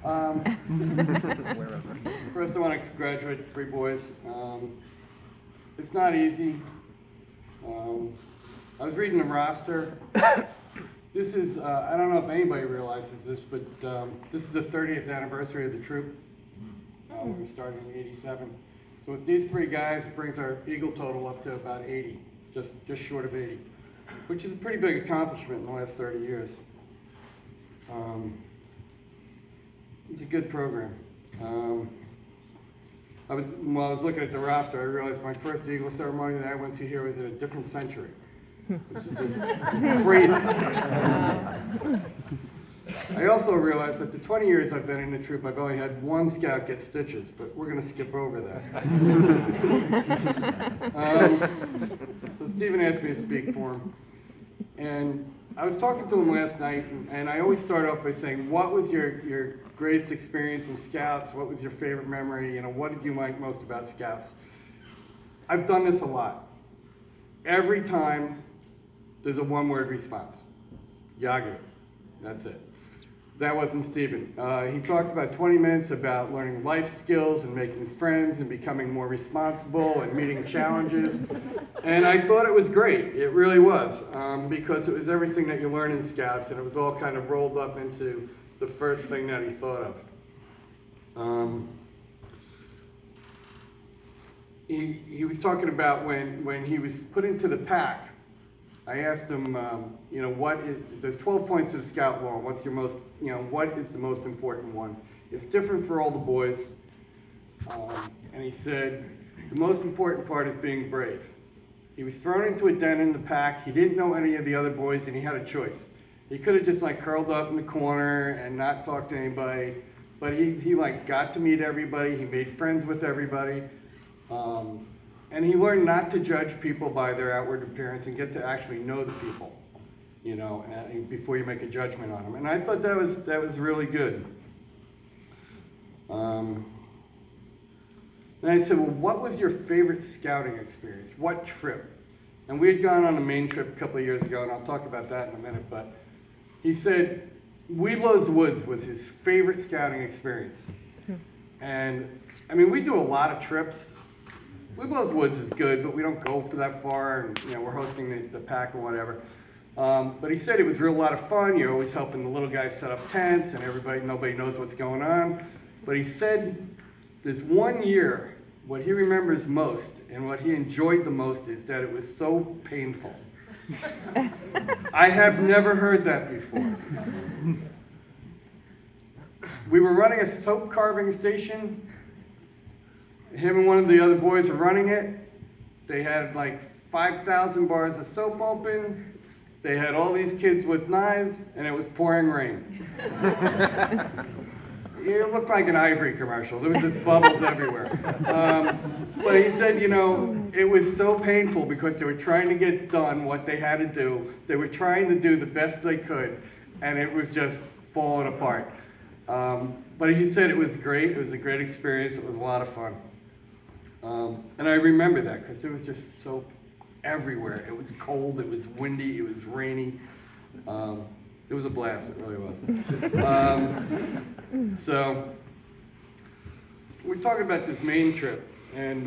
Um, First, I want to congratulate the three boys. It's not easy. I was reading the roster. This is, I don't know if anybody realizes this, but this is the 30th anniversary of the troop. We started in '87. So with these three guys, it brings our Eagle total up to about 80, just short of 80, which is a pretty big accomplishment in the last 30 years. It's a good program. While I was looking at the roster, I realized my first Eagle ceremony that I went to here was in a different century, which is just crazy. I also realized that the 20 years I've been in the troop, I've only had one scout get stitches, but we're going to skip over that. So Stephen asked me to speak for him, and I was talking to him last night, and I always start off by saying, what was your greatest experience in Scouts? What was your favorite memory? You know, what did you like most about Scouts? I've done this a lot. Every time there's a one-word response. Yagi. That's it. That wasn't Stephen. He talked about 20 minutes about learning life skills and making friends and becoming more responsible and meeting challenges. And I thought it was great. It really was, because it was everything that you learn in Scouts, and it was all kind of rolled up into the first thing that he thought of. He was talking about when he was put into the pack. I asked him, you know, there's 12 points to the Scout law. What's your most, you know, what is the most important one? It's different for all the boys. And he said, the most important part is being brave. He was thrown into a den in the pack. He didn't know any of the other boys, and he had a choice. He could have just like curled up in the corner and not talked to anybody, but he like got to meet everybody. He made friends with everybody. And he learned not to judge people by their outward appearance and get to actually know the people, you know, before you make a judgment on them. And I thought that was really good. And I said, well, what was your favorite scouting experience? What trip? And we had gone on a Maine trip a couple of years ago, and I'll talk about that in a minute, but he said Weeblows Woods was his favorite scouting experience. And I mean, we do a lot of trips. Weeblows Woods is good, but we don't go for that far, and you know, we're hosting the pack or whatever. But he said it was a real lot of fun. You're always helping the little guys set up tents, and nobody knows what's going on. But he said there's one year, what he remembers most and what he enjoyed the most is that it was so painful. I have never heard that before. We were running a soap carving station. Him and one of the other boys were running it. They had like 5,000 bars of soap open. They had all these kids with knives, and it was pouring rain. It looked like an Ivory commercial. There was just bubbles everywhere. But he said, you know, it was so painful because they were trying to get done what they had to do. They were trying to do the best they could, and it was just falling apart. But he said it was great. It was a great experience. It was a lot of fun. And I remember that because it was just so everywhere. It was cold, it was windy, it was rainy. It was a blast, it really was. So, we're talking about this Maine trip. And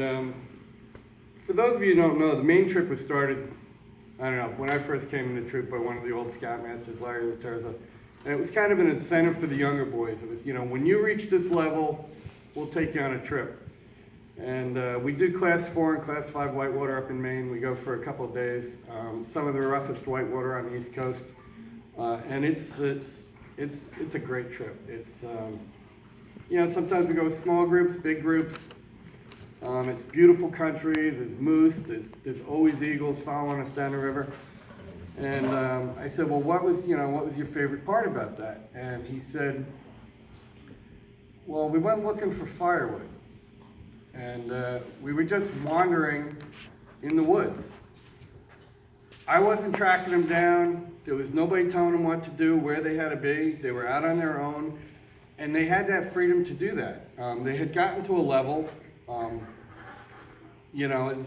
for those of you who don't know, the Maine trip was started, I don't know, when I first came in the troop by one of the old scoutmasters, Larry Laterza. And it was kind of an incentive for the younger boys. It was, you know, when you reach this level, we'll take you on a trip. And we do class 4 and class 5 whitewater up in Maine. We go for a couple of days. Some of the roughest whitewater on the East Coast. And it's a great trip. It's, you know, sometimes we go with small groups, big groups. It's beautiful country. There's moose. There's always eagles following us down the river. And I said, well, what was your favorite part about that? And he said, well, we went looking for firewood. And we were just wandering in the woods. I wasn't tracking them down. There was nobody telling them what to do, where they had to be. They were out on their own. And they had that freedom to do that. They had gotten to a level, you know,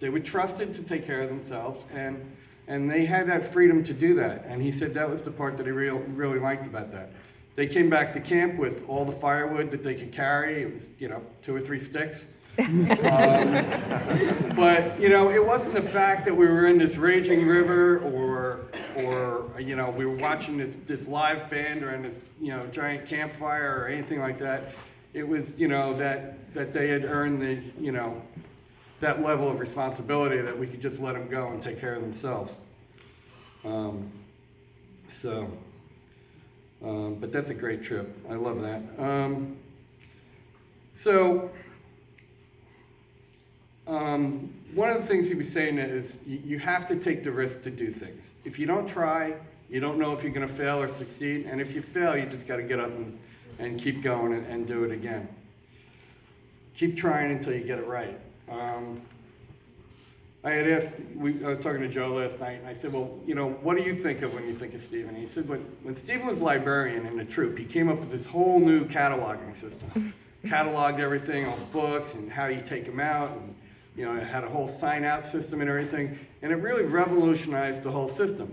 they were trusted to take care of themselves. And they had that freedom to do that. And he said that was the part that he really liked about that. They came back to camp with all the firewood that they could carry. It was, 2 or 3 sticks. But, it wasn't the fact that we were in this raging river or we were watching this live band or in this, giant campfire or anything like that. It was, that they had earned the, that level of responsibility that we could just let them go and take care of themselves. But that's a great trip. I love that. One of the things he was saying is you have to take the risk to do things. If you don't try, you don't know if you're going to fail or succeed. And if you fail, you just got to get up and keep going and do it again. Keep trying until you get it right. I was talking to Joe last night, and I said, well, what do you think of when you think of Stephen? And he said, when Stephen was librarian in the troop, he came up with this whole new cataloging system. Cataloged everything, all the books, and how you take them out, and it had a whole sign-out system and everything, and it really revolutionized the whole system.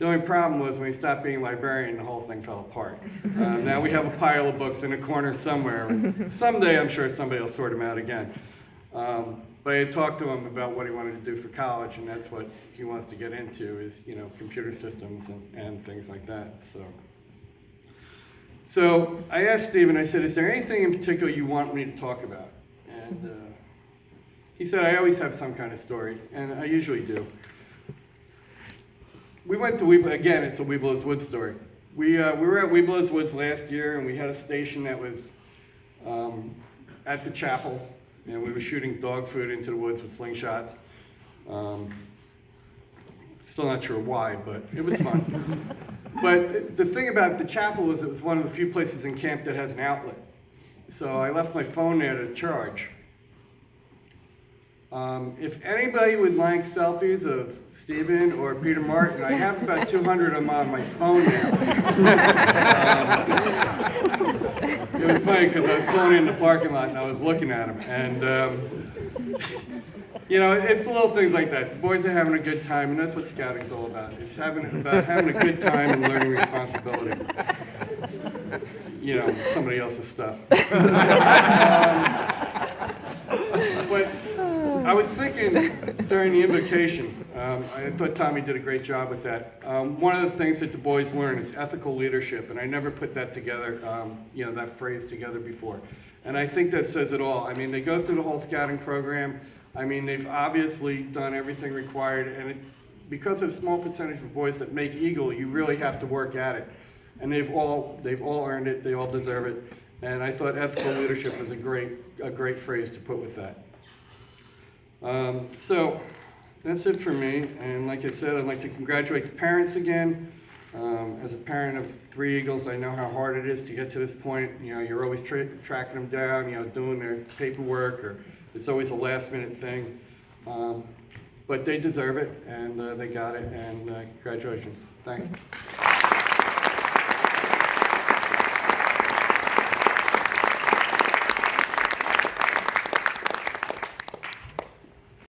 The only problem was when he stopped being librarian, the whole thing fell apart. Now we have a pile of books in a corner somewhere, and someday I'm sure somebody will sort them out again. But I talked to him about what he wanted to do for college, and that's what he wants to get into is, computer systems and things like that. So I asked Stephen, I said, is there anything in particular you want me to talk about? And he said, I always have some kind of story, and I usually do. We went to Weeblows, again, it's a Weeblows Woods story. We were at Weeblows Woods last year, and we had a station that was at the chapel, and we were shooting dog food into the woods with slingshots. Still not sure why, but it was fun. But the thing about the chapel was it was one of the few places in camp that has an outlet. So I left my phone there to charge. If anybody would like selfies of Stephen or Peter Martin, I have about 200 of them on my phone now. It was funny because I was pulling in the parking lot and I was looking at them. And, it's the little things like that. The boys are having a good time, and that's what scouting's all about. It's having a good time and learning responsibility. Somebody else's stuff. But I was thinking during the invocation, I thought Tommy did a great job with that. One of the things that the boys learn is ethical leadership, and I never put that together, that phrase together before. And I think that says it all. I mean, they go through the whole scouting program. I mean, they've obviously done everything required, and because of a small percentage of boys that make Eagle, you really have to work at it. And they've all earned it, they all deserve it. And I thought ethical leadership was a great phrase to put with that. So that's it for me. And like I said, I'd like to congratulate the parents again. As a parent of 3 Eagles, I know how hard it is to get to this point. You're always tracking them down, doing their paperwork, or it's always a last-minute thing. But they deserve it, and they got it, and congratulations. Thanks.